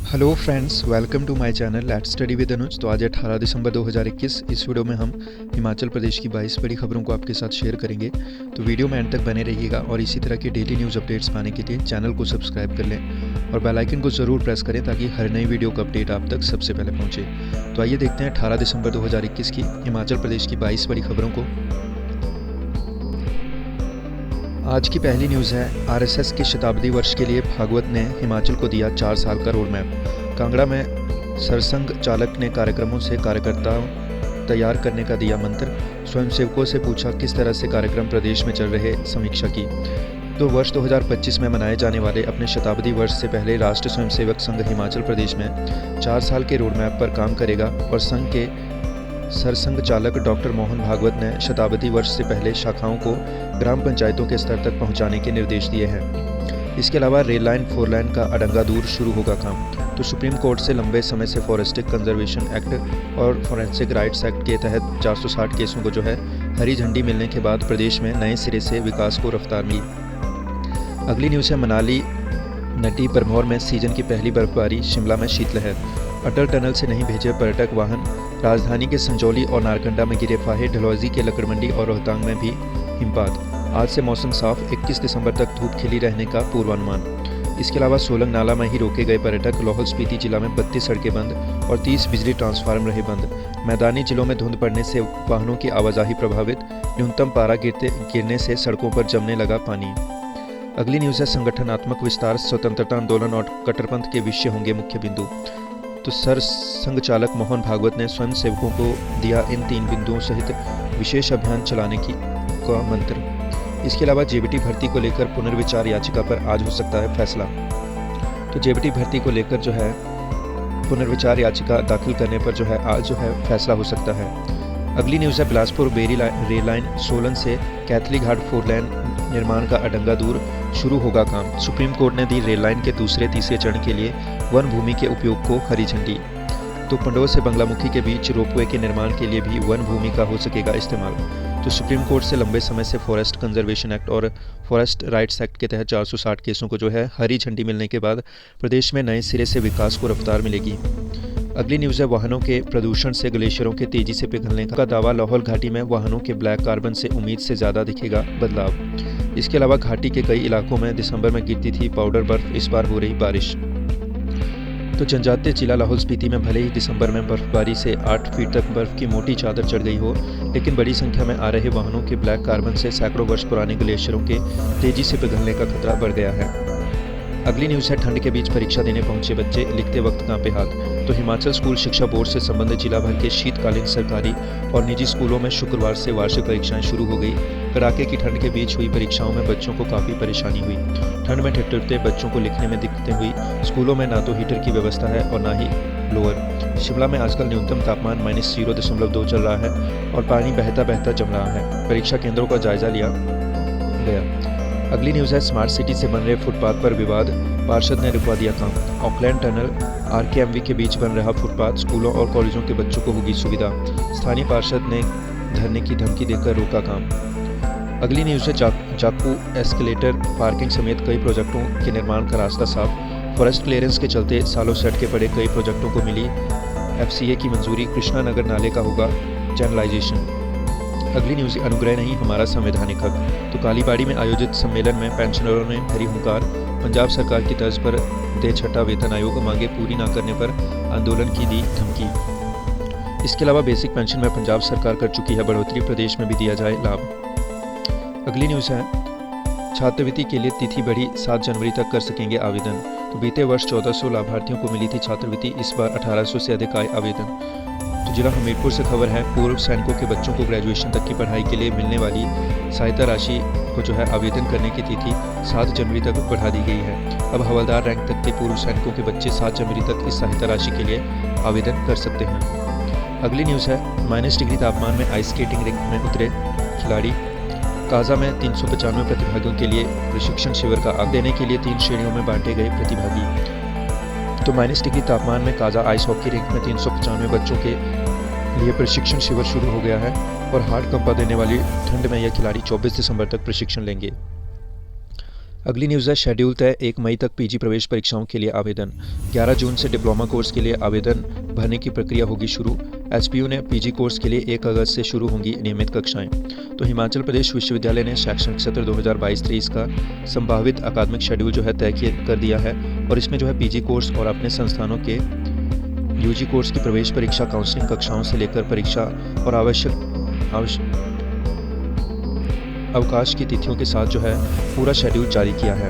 Hello friends, welcome to my channel let's study with Anuj. तो आज 18 दिसंबर 2021 इस वीडियो में हम हिमाचल प्रदेश की 22 बड़ी खबरों को आपके साथ शेयर करेंगे। तो वीडियो में एंड तक बने रहिएगा और इसी तरह के डेली न्यूज़ अपडेट्स पाने के लिए चैनल को सब्सक्राइब कर लें और बेल आइकन को ज़रूर प्रेस करें ताकि हर नई वीडियो का अपडेट आप तक सबसे पहले पहुँचे। तो आइए देखते हैं 18 दिसंबर 2021 की हिमाचल प्रदेश की 22 बड़ी खबरों को। आज की पहली न्यूज़ है, आरएसएस के शताब्दी वर्ष के लिए भागवत ने हिमाचल को दिया 4 साल का रोड मैप। कांगड़ा में सरसंघ चालक ने कार्यक्रमों से कार्यकर्ताओं तैयार करने का दिया मंत्र। स्वयंसेवकों से पूछा किस तरह से कार्यक्रम प्रदेश में चल रहे, समीक्षा की। तो वर्ष 2025 में मनाए जाने वाले अपने शताब्दी वर्ष से पहले राष्ट्रीय स्वयंसेवक संघ हिमाचल प्रदेश में 4 साल के रोड मैप पर काम करेगा और संघ के सरसंघ चालक डॉक्टर मोहन भागवत ने शताब्दी वर्ष से पहले शाखाओं को ग्राम पंचायतों के स्तर तक पहुंचाने के निर्देश दिए हैं। इसके अलावा रेल लाइन 4 लाइन का अडंगा दूर शुरू होगा काम। तो सुप्रीम कोर्ट से लंबे समय से फॉरेस्टिक कंजर्वेशन एक्ट और फॉरेंसिक राइट्स एक्ट के तहत 460 केसों को हरी झंडी मिलने के बाद प्रदेश में नए सिरे से विकास को रफ्तार मिली। अगली न्यूज़ है, मनाली नटी भरमौर में सीजन की पहली बर्फबारी, शिमला में शीतलहर। अटल टनल से नहीं भेजे पर्यटक वाहन, राजधानी के संजौली और नारकंडा में गिरे फाहे, डलहौजी के लकड़मंडी और रोहतांग में भी हिमपात। आज से मौसम साफ, 21 दिसंबर तक धूप खिली रहने का पूर्वानुमान। इसके अलावा सोलंग नाला में ही रोके गए पर्यटक, लाहौल स्पीति जिला में 32 सड़कें बंद और 30 बिजली ट्रांसफार्मर रहे बंद। मैदानी जिलों में धुंध पड़ने से वाहनों की आवाजाही प्रभावित, न्यूनतम पारा गिरने से सड़कों पर जमने लगा पानी। अगली न्यूज़ है, संगठनात्मक विस्तार, स्वतंत्रता आंदोलन और कट्टरपंथ के विषय होंगे मुख्य बिंदु। तो सरसंघ चालक मोहन भागवत ने स्वयं सेवकों को दिया इन 3 बिंदुओं सहित विशेष अभियान चलाने का मंत्र। इसके अलावा जेबीटी भर्ती को लेकर पुनर्विचार याचिका पर आज हो सकता है फैसला। तो जेबीटी भर्ती को लेकर पुनर्विचार याचिका दाखिल करने पर आज फैसला हो सकता है। अगली न्यूज़ है, बिलासपुर बेरी रेल लाइन सोलन से कैथली घाट 4 लाइन निर्माण का अडंगा दूर शुरू होगा काम। सुप्रीम कोर्ट ने दी रेल लाइन के तीसरे चरण के लिए वन भूमि के उपयोग को हरी झंडी। तो पंडोर से बंगलामुखी के बीच रोपवे के निर्माण के लिए भी वन भूमि का हो सकेगा इस्तेमाल। तो सुप्रीम कोर्ट से लंबे समय से फॉरेस्ट कंजर्वेशन एक्ट और फॉरेस्ट राइट्स एक्ट के तहत 460 केसों को हरी झंडी मिलने के बाद प्रदेश में नए सिरे से विकास को रफ्तार मिलेगी। अगली न्यूज़ है, वाहनों के प्रदूषण से ग्लेशियरों के तेजी से पिघलने का दावा। लाहौल घाटी में वाहनों के ब्लैक कार्बन से उम्मीद से ज़्यादा दिखेगा बदलाव। इसके अलावा घाटी के कई इलाकों में दिसंबर में गिरती थी पाउडर बर्फ, इस बार हो रही बारिश। तो जनजातीय जिला लाहौल स्पीति में भले ही दिसंबर में बर्फबारी से 8 फीट तक बर्फ की मोटी चादर चढ़ गई हो, लेकिन बड़ी संख्या में आ रहे वाहनों के ब्लैक कार्बन से सैकड़ों वर्ष पुराने ग्लेशियरों के तेजी से पिघलने का खतरा बढ़ गया है। अगली न्यूज़ है, ठंड के बीच परीक्षा देने पहुंचे बच्चे, लिखते वक्त कांपे हाथ। तो हिमाचल स्कूल शिक्षा बोर्ड से संबंधित जिला भर के शीतकालीन सरकारी और निजी स्कूलों में शुक्रवार से वार्षिक परीक्षाएं शुरू हो गई। कड़ाके की ठंड के बीच हुई परीक्षाओं में बच्चों को काफ़ी परेशानी हुई। ठंड में ठिठुरते बच्चों को लिखने में दिक्कतें हुई। स्कूलों में ना तो हीटर की व्यवस्था है और ना ही ब्लोअर। शिमला में आजकल न्यूनतम तापमान -0.2 चल रहा है और पानी बहता बहता जम रहा है। परीक्षा केंद्रों का जायजा लिया गया। अगली न्यूज़ है, स्मार्ट सिटी से बन रहे फुटपाथ पर विवाद, पार्षद ने रुकवा दिया काम। ऑकलैंड टनल आरकेएमवी के बीच बन रहा फुटपाथ, स्कूलों और कॉलेजों के बच्चों को होगी सुविधा। स्थानीय पार्षद ने धरने की धमकी देकर रोका काम। अगली न्यूज़ है, जाकू एस्केलेटर पार्किंग समेत कई प्रोजेक्टों के निर्माण का रास्ता साफ। फॉरेस्ट क्लियरेंस के चलते सालों से अटके पड़े कई प्रोजेक्टों को मिली एफसीए की मंजूरी। कृष्णा नगर नाले का होगा चैनलाइजेशन। अगली न्यूज़, अनुग्रह नहीं हमारा संवैधानिक हक। तो कालीबाड़ी में आयोजित सम्मेलन में पेंशनरों ने भरी हुंकार। पंजाब सरकार की तर्ज पर दे छठा वेतन आयोग, मांगे पूरी न करने पर आंदोलन की दी धमकी। इसके अलावा बेसिक पेंशन में पंजाब सरकार कर चुकी है बढ़ोतरी, प्रदेश में भी दिया जाए लाभ। अगली न्यूज़ है, छात्रवृत्ति के लिए तिथि बढ़ी, 7 जनवरी तक कर सकेंगे आवेदन। तो बीते वर्ष 1400 लाभार्थियों को मिली थी छात्रवृत्ति, इस बार 1800 से अधिक आए आवेदन। तो जिला हमीरपुर से खबर है, पूर्व सैनिकों के बच्चों को ग्रेजुएशन तक की पढ़ाई के लिए मिलने वाली सहायता राशि को आवेदन करने की तिथि 7 जनवरी तक बढ़ा दी गई है। अब हवलदार रैंक तक के पूर्व सैनिकों के बच्चे 7 जनवरी तक इस सहायता राशि के लिए आवेदन कर सकते हैं। अगली न्यूज़ है, -डिग्री तापमान में आइस स्केटिंग रिंक में उतरे खिलाड़ी। काजा में 395 प्रतिभागियों के लिए प्रशिक्षण शिविर का आग देने के लिए 3 श्रेणियों में बांटे गए प्रतिभागी। तो -डिग्री तापमान में काजा आइस हॉकी रिंक में 395 बच्चों के लिए प्रशिक्षण शिविर शुरू हो गया है और हार्ड कंपा देने वाली ठंड में यह खिलाड़ी 24 दिसंबर तक प्रशिक्षण लेंगे। अगली न्यूज़ है शेड्यूल तय 1 मई तक पीजी प्रवेश परीक्षाओं के लिए आवेदन। 11 जून से डिप्लोमा कोर्स के लिए आवेदन भरने की प्रक्रिया होगी शुरू। एचपीयू ने पीजी कोर्स के लिए 1 अगस्त से शुरू होंगी नियमित कक्षाएं। तो हिमाचल प्रदेश विश्वविद्यालय ने शैक्षणिक सत्र 2022-23 का संभावित अकादमिक शेड्यूल जो है तय कर दिया है और इसमें जो है पीजी कोर्स और अपने संस्थानों के यूजी कोर्स की प्रवेश परीक्षा, काउंसलिंग कक्षाओं से लेकर परीक्षा और आवश्यक अवकाश की तिथियों के साथ जो है पूरा शेड्यूल जारी किया है।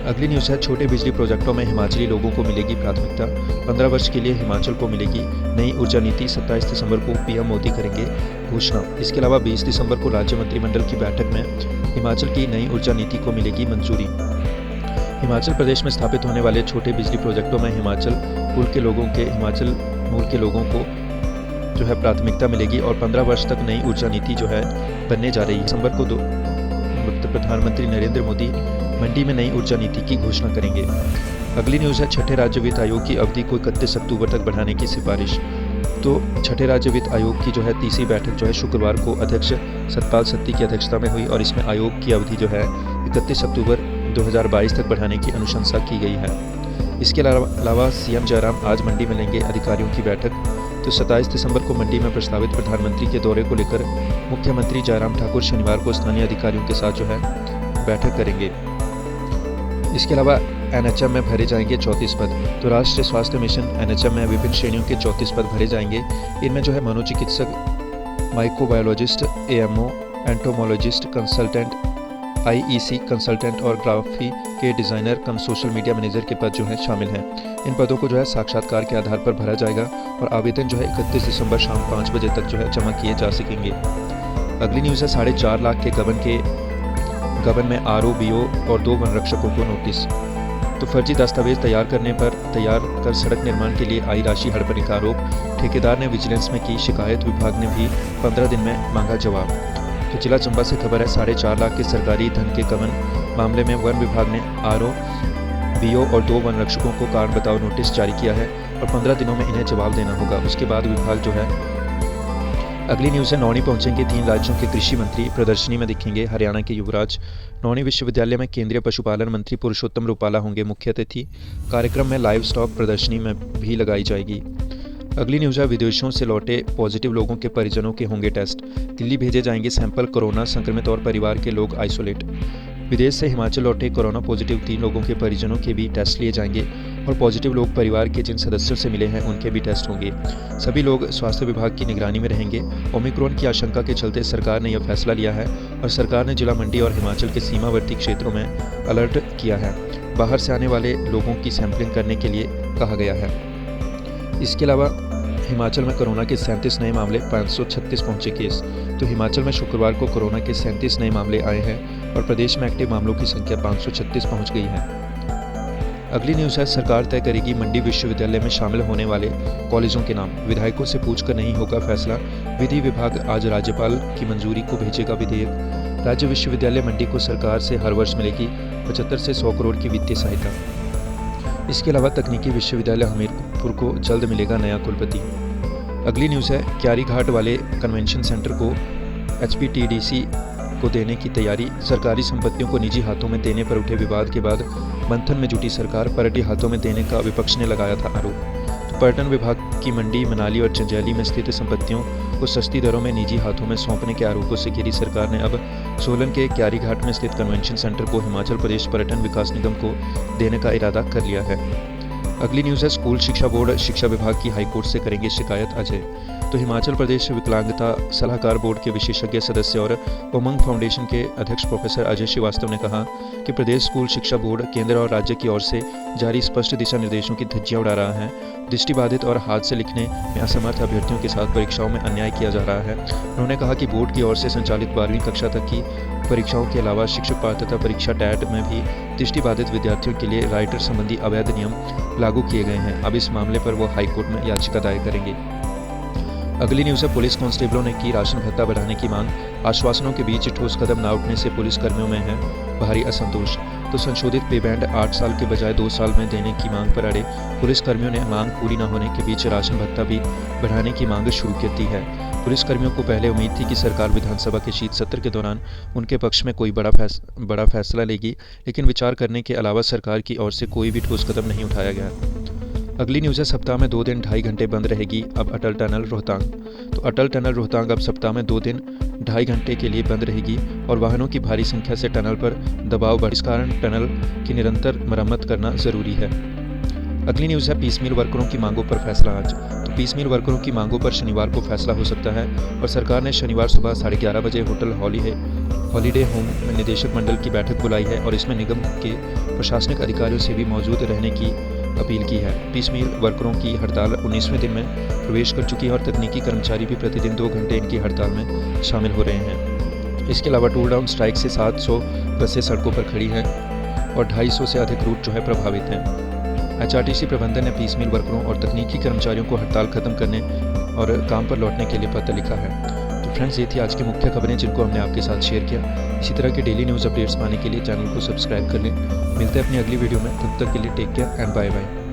अगली न्यूज़ है छोटे बिजली प्रोजेक्टों में हिमाचली लोगों को मिलेगी प्राथमिकता। 15 वर्ष के लिए हिमाचल को मिलेगी नई ऊर्जा नीति। 27 दिसंबर को पीएम मोदी करेंगे घोषणा। इसके अलावा 20 दिसंबर को राज्य मंत्रिमंडल की बैठक में हिमाचल की नई ऊर्जा नीति को मिलेगी मंजूरी। हिमाचल प्रदेश में स्थापित होने वाले छोटे बिजली प्रोजेक्टों में हिमाचल मूल के लोगों को जो है प्राथमिकता मिलेगी और 15 वर्ष तक नई ऊर्जा नीति जो है बनने जा रही है। दिसंबर को प्रधानमंत्री नरेंद्र मोदी मंडी में नई ऊर्जा नीति की घोषणा करेंगे। अगली न्यूज़ है छठे राज्य वित्त आयोग की अवधि को 31 अक्टूबर तक बढ़ाने की सिफारिश। तो छठे राज्य वित्त आयोग की जो है तीसरी बैठक जो है शुक्रवार को अध्यक्ष सतपाल सत्ती की अध्यक्षता में हुई और इसमें आयोग की अवधि जो है 31 अक्टूबर 2022 तक बढ़ाने की अनुशंसा की गई है। इसके अलावा सीएम जयराम आज मंडी में लेंगे अधिकारियों की बैठक। तो 27 दिसंबर को मंडी में प्रस्तावित प्रधानमंत्री के दौरे को लेकर मुख्यमंत्री जयराम ठाकुर शनिवार को स्थानीय अधिकारियों के साथ जो है बैठक करेंगे। इसके अलावा एनएचएम में भरे जाएंगे 34 पद। तो राष्ट्रीय स्वास्थ्य मिशन एनएचएम में विभिन्न श्रेणियों के 34 पद भरे जाएंगे। इनमें जो है मनोचिकित्सक, microbiologist, AMO, entomologist, consultant, IEC consultant और ग्राफी के डिज़ाइनर कम सोशल मीडिया मैनेजर के पद जो हैं शामिल हैं। इन पदों को जो है साक्षात्कार के आधार पर भरा जाएगा और आवेदन जो है 31 दिसंबर शाम 5 बजे तक जो है जमा किए जा सकेंगे। अगली न्यूज़ है 4.5 लाख के गबन में आरओ, बीओ और 2 वन रक्षकों को नोटिस। तो फर्जी दस्तावेज तैयार कर सड़क निर्माण के लिए आई राशि हड़पने का आरोप। ठेकेदार ने विजिलेंस में की शिकायत, विभाग ने भी 15 दिन में मांगा जवाब। तो जिला चंबा से खबर है 4.5 लाख के सरकारी धन के गबन मामले में वन विभाग ने आरओ, बीओ और 2 वन रक्षकों को कारण बताओ नोटिस जारी किया है और 15 दिनों में इन्हें जवाब देना होगा। उसके बाद विभाग जो है अगली न्यूज़ है नौणी पहुंचेंगे 3 राज्यों के कृषि मंत्री। प्रदर्शनी में दिखेंगे हरियाणा के युवराज। नौणी विश्वविद्यालय में केंद्रीय पशुपालन मंत्री पुरुषोत्तम रूपाला होंगे मुख्य अतिथि। कार्यक्रम में लाइव स्टॉक प्रदर्शनी में भी लगाई जाएगी। अगली न्यूज़ है विदेशों से लौटे पॉजिटिव लोगों के परिजनों के होंगे टेस्ट। दिल्ली भेजे जाएंगे सैंपल। कोरोना संक्रमित और परिवार के लोग आइसोलेट। विदेश से हिमाचल लौटे कोरोना पॉजिटिव 3 लोगों के परिजनों के भी टेस्ट लिए जाएंगे और पॉजिटिव लोग परिवार के जिन सदस्यों से मिले हैं उनके भी टेस्ट होंगे। सभी लोग स्वास्थ्य विभाग की निगरानी में रहेंगे। ओमिक्रॉन की आशंका के चलते सरकार ने यह फैसला लिया है और सरकार ने जिला मंडी और हिमाचल के सीमावर्ती क्षेत्रों में अलर्ट किया है। बाहर से आने वाले लोगों की सैंपलिंग करने के लिए कहा गया है। इसके अलावा हिमाचल में कोरोना के 37 नए मामले, 536 पहुंचे केस। तो हिमाचल में शुक्रवार को कोरोना के 37 नए मामले आए हैं और प्रदेश में एक्टिव मामलों की संख्या 536 पहुंच गई है। अगली न्यूज़ है सरकार तय करेगी मंडी विश्वविद्यालय में शामिल होने वाले कॉलेजों के नाम। विधायकों से पूछकर नहीं होगा फैसला। विधि विभाग आज राज्यपाल की मंजूरी को भेजेगा विधेयक। राज्य विश्वविद्यालय मंडी को सरकार से हर वर्ष मिलेगी 75 से 100 करोड़ की वित्तीय सहायता। इसके अलावा तकनीकी विश्वविद्यालय हमीरपुर को जल्द मिलेगा नया कुलपति। अगली न्यूज़ है क्यारी घाट वाले कन्वेंशन सेंटर को एचपीटीडीसी को देने की तैयारी। सरकारी संपत्तियों को निजी हाथों में देने पर उठे विवाद के बाद मंथन में जुटी सरकार। पर्यटन हाथों में देने का विपक्ष ने लगाया था आरोप। तो पर्यटन विभाग की मंडी, मनाली और जंजैली में स्थित संपत्तियों को सस्ती दरों में निजी हाथों में सौंपने के आरोपों से घिरी सरकार ने अब सोलन के क्यारी घाट में स्थित कन्वेंशन सेंटर को हिमाचल प्रदेश पर्यटन विकास निगम को देने का इरादा कर लिया है। अगली न्यूज़ है स्कूल शिक्षा बोर्ड शिक्षा विभाग की हाईकोर्ट से करेंगे शिकायत अजय। तो हिमाचल प्रदेश विकलांगता सलाहकार बोर्ड के विशेषज्ञ सदस्य और उमंग फाउंडेशन के अध्यक्ष प्रोफेसर अजय श्रीवास्तव ने कहा कि प्रदेश स्कूल शिक्षा बोर्ड केंद्र और राज्य की ओर से जारी स्पष्ट दिशा निर्देशों की धज्जियां उड़ा रहा है। दृष्टिबाधित और हाथ से लिखने में असमर्थ अभ्यर्थियों के साथ परीक्षाओं में अन्याय किया जा रहा है। उन्होंने कहा कि बोर्ड की ओर से संचालित 12वीं कक्षा तक की परीक्षाओं के अलावा शिक्षक पात्रता परीक्षा टैट में भी दृष्टिबाधित विद्यार्थियों के लिए राइटर संबंधी अवैध नियम लागू किए गए हैं। अब इस मामले पर वो हाईकोर्ट में याचिका दायर करेंगे। अगली न्यूज़ है पुलिस कांस्टेबलों ने की राशन भत्ता बढ़ाने की मांग। आश्वासनों के बीच ठोस कदम न उठने से पुलिस कर्मियों में है भारी असंतोष। तो संशोधित पे बैंड 8 साल के बजाय 2 साल में देने की मांग पर अड़े पुलिसकर्मियों ने मांग पूरी न होने के बीच राशन भत्ता भी बढ़ाने की मांग शुरू कर दी है। पुलिसकर्मियों को पहले उम्मीद थी कि सरकार विधानसभा के शीत सत्र के दौरान उनके पक्ष में कोई बड़ा फैसला लेगी, लेकिन विचार करने के अलावा सरकार की ओर से कोई भी ठोस कदम नहीं उठाया गया। अगली न्यूज़ है, सप्ताह में 2 दिन 2.5 घंटे बंद रहेगी अब अटल टनल रोहतांग। तो अटल टनल रोहतांग अब सप्ताह में 2 दिन 2.5 घंटे के लिए बंद रहेगी और वाहनों की भारी संख्या से टनल पर दबाव बढ़, इस कारण टनल की निरंतर मरम्मत करना ज़रूरी है। अगली न्यूज़ है, पीस मिल वर्करों की मांगों पर फैसला आज। तो पीस मिल वर्करों की मांगों पर शनिवार को फैसला हो सकता है और सरकार ने शनिवार सुबह 11:30 बजे होटल हॉलीडे होम निदेशक मंडल की बैठक बुलाई है और इसमें निगम के प्रशासनिक अधिकारियों से भी मौजूद रहने की अपील की है। पीस मिल वर्करों की हड़ताल 19वें दिन में प्रवेश कर चुकी है और तकनीकी कर्मचारी भी प्रतिदिन 2 घंटे इनकी हड़ताल में शामिल हो रहे हैं। इसके अलावा टूल डाउन स्ट्राइक से 700 बसें सड़कों पर खड़ी हैं और 250 से अधिक रूट प्रभावित हैं। एचआरटीसी प्रबंधन ने पीस मिल वर्करों और तकनीकी कर्मचारियों को हड़ताल खत्म करने और काम पर लौटने के लिए पत्र लिखा है। तो फ्रेंड्स, ये थी आज की मुख्य खबरें जिनको हमने आपके साथ शेयर किया। इसी तरह के डेली न्यूज़ अपडेट्स पाने के लिए चैनल को सब्सक्राइब कर लें। मिलते हैं अपनी अगली वीडियो में, तब तक के लिए take care and bye bye.